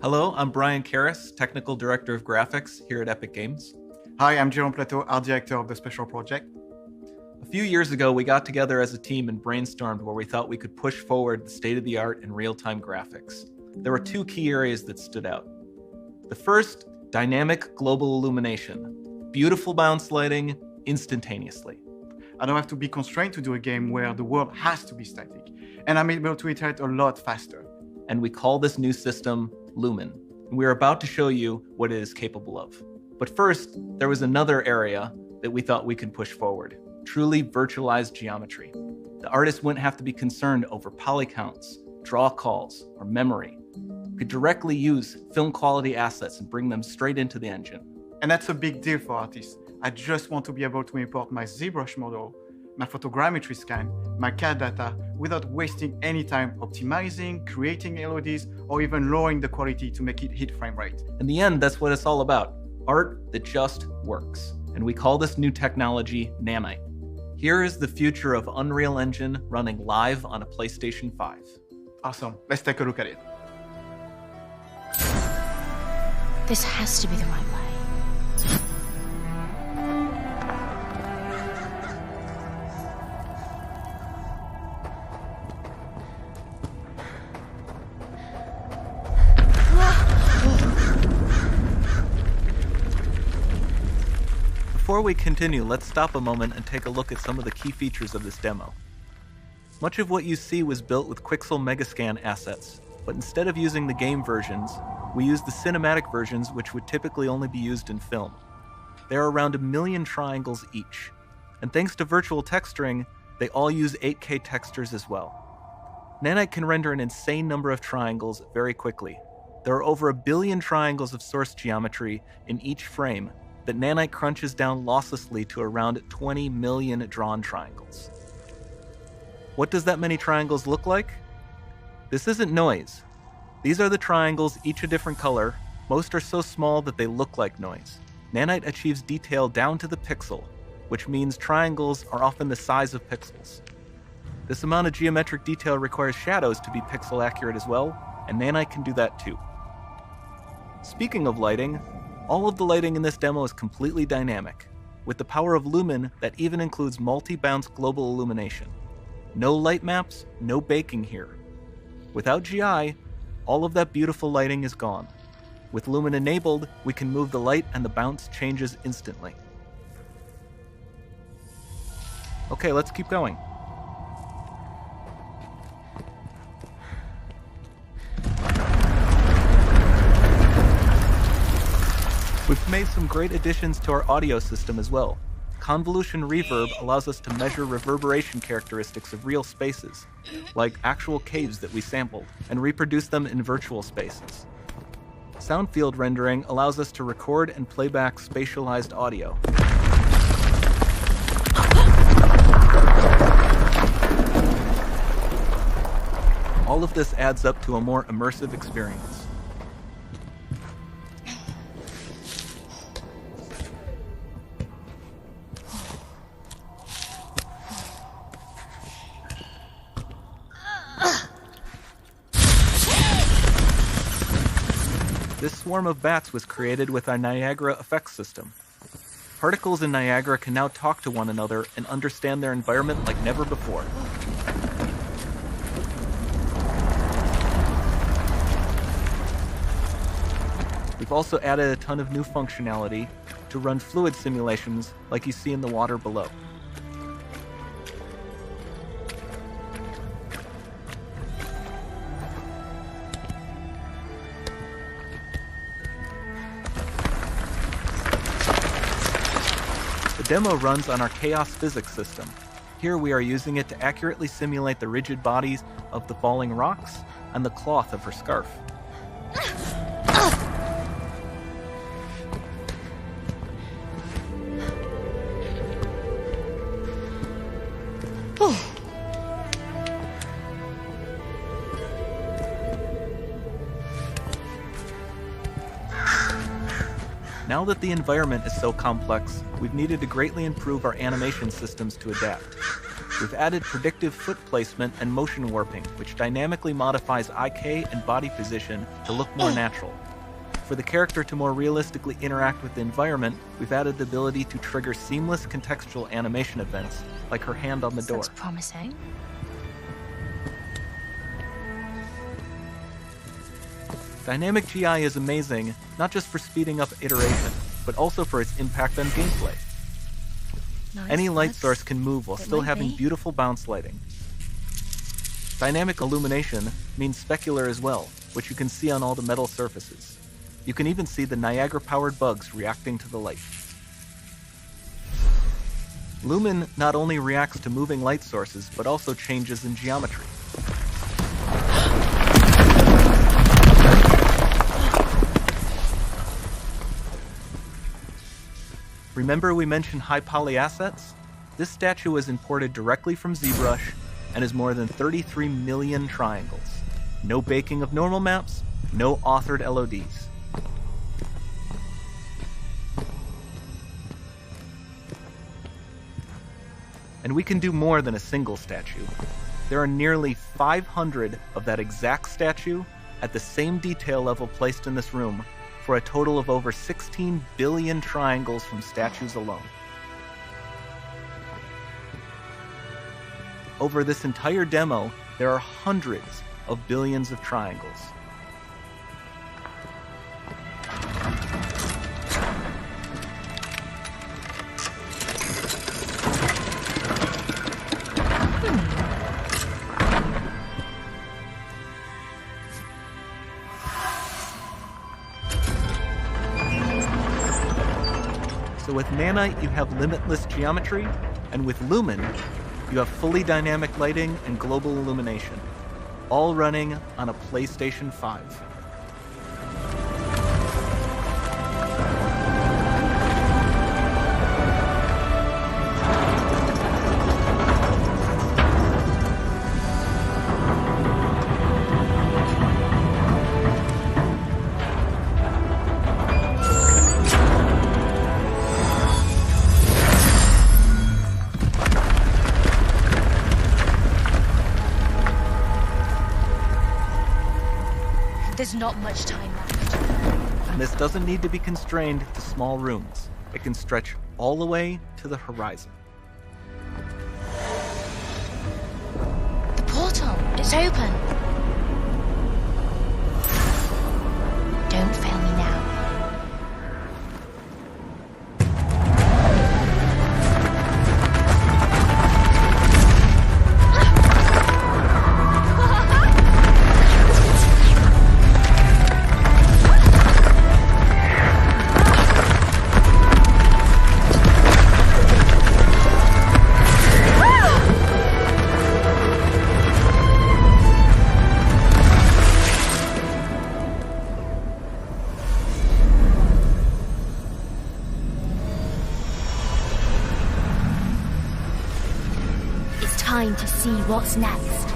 Hello, I'm Brian Karras, Technical Director of Graphics here at Epic Games. Hi, I'm Jerome Plateau, Art Director of the Special Project. A few years ago, we got together as a team and brainstormed where we thought we could push forward the state-of-the-art in real-time graphics. There were two key areas that stood out. The first, dynamic global illumination. Beautiful bounce lighting, instantaneously. I don't have to be constrained to do a game where the world has to be static, and I'm able to iterate a lot faster. And we call this new system Lumen. And we're about to show you what it is capable of. But first, there was another area that we thought we could push forward. Truly virtualized geometry. The artist wouldn't have to be concerned over poly counts, draw calls, or memory. We could directly use film quality assets and bring them straight into the engine. And that's a big deal for artists. I just want to be able to import my ZBrush model, my photogrammetry scan, my CAD data without wasting any time optimizing, creating LODs, or even lowering the quality to make it hit frame rate. In the end, that's what it's all about. Art that just works. And we call this new technology Nanite. Here is the future of Unreal Engine running live on a PlayStation 5. Awesome, let's take a look at it. This has to be the right way. Before we continue, let's stop a moment and take a look at some of the key features of this demo. Much of what you see was built with Quixel Megascan assets, but instead of using the game versions, we used the cinematic versions, which would typically only be used in film. There are around 1 million triangles each, and thanks to virtual texturing, they all use 8K textures as well. Nanite can render an insane number of triangles very quickly. There are over 1 billion triangles of source geometry in each frame that Nanite crunches down losslessly to around 20 million drawn triangles. What does that many triangles look like? This isn't noise. These are the triangles, each a different color. Most are so small that they look like noise. Nanite achieves detail down to the pixel, which means triangles are often the size of pixels. This amount of geometric detail requires shadows to be pixel accurate as well, and Nanite can do that too. Speaking of lighting, all of the lighting in this demo is completely dynamic, with the power of Lumen that even includes multi-bounce global illumination. No light maps, no baking here. Without GI, all of that beautiful lighting is gone. With Lumen enabled, we can move the light and the bounce changes instantly. Okay, let's keep going. We've made some great additions to our audio system as well. Convolution reverb allows us to measure reverberation characteristics of real spaces, like actual caves that we sampled, and reproduce them in virtual spaces. Sound field rendering allows us to record and play back spatialized audio. All of this adds up to a more immersive experience. This swarm of bats was created with our Niagara effects system. Particles in Niagara can now talk to one another and understand their environment like never before. We've also added a ton of new functionality to run fluid simulations like you see in the water below. The demo runs on our chaos physics system. Here we are using it to accurately simulate the rigid bodies of the falling rocks and the cloth of her scarf. Now that the environment is so complex, we've needed to greatly improve our animation systems to adapt. We've added predictive foot placement and motion warping, which dynamically modifies IK and body position to look more natural. For the character to more realistically interact with the environment, we've added the ability to trigger seamless contextual animation events, like her hand on the door. Looks promising. Dynamic GI is amazing, not just for speeding up iteration, but also for its impact on gameplay. Nice. Any light source can move while It still might having be. beautiful bounce lighting. Dynamic illumination means specular as well, which you can see on all the metal surfaces. You can even see the Niagara-powered bugs reacting to the light. Lumen not only reacts to moving light sources, but also changes in geometry. Remember we mentioned high poly assets? This statue was imported directly from ZBrush and is more than 33 million triangles. No baking of normal maps, no authored LODs. And we can do more than a single statue. There are nearly 500 of that exact statue at the same detail level placed in this room, for a total of over 16 billion triangles from statues alone. Over this entire demo, there are hundreds of billions of triangles. So with Nanite, you have limitless geometry, and with Lumen, you have fully dynamic lighting and global illumination, all running on a PlayStation 5. There's not much time left. And this doesn't need to be constrained to small rooms. It can stretch all the way to the horizon. The portal, it's open. Don't fail me now. Time to see what's next.